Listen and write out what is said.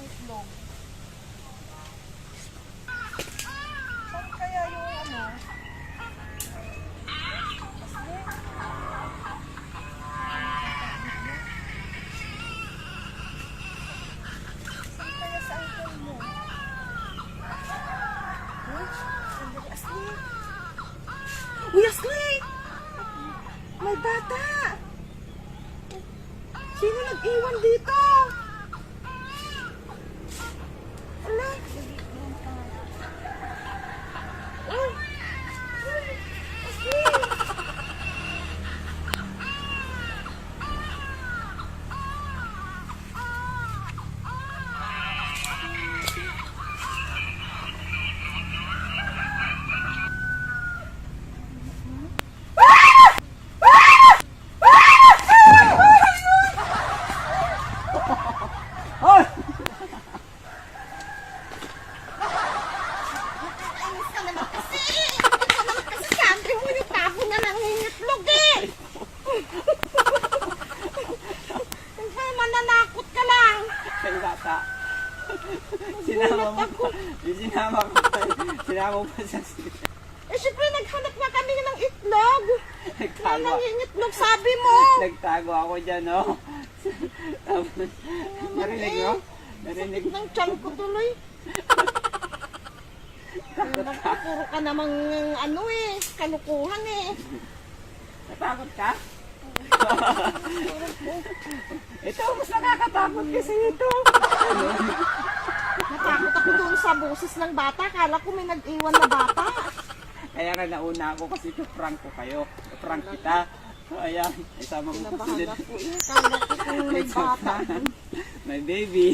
ng itlog. Saan kaya yung ano? Asli? Saan kaya sa angkol mo? Uy, sandali, Asli. Uy, Asli! May bata! Sino nag-iwan dito? Ala? Uy! Asli! Hoy! Alis ka naman kasi! Ito naman kasi sabi mo yung tabo na nangingitlog eh! Hindi, mananakot ka lang! Kay bata. Sinama mo pa. Sinama ko pa. Sinama mo pa siya. Eh, syempre naghanap nga kami ng itlog! Na Nagtago. nangingitlog, sabi mo! Nagtago ako dyan, no? Tapos, narinig mo? Narinig mo? Ng tiyan ko tuloy. Puro ka namang ano eh, kalukuhan eh. Natakot ka? Ito, mas nakakatakot kasi ito. Natakot ako doon sa boses ng bata. Kala ko may nag-iwan na bata. Kaya nga nauna ako kasi prank ko kayo. Prank kita. So, ayan. Isama mo pa Nabahan sila. ako eh. Kala ko kung may bata. My baby.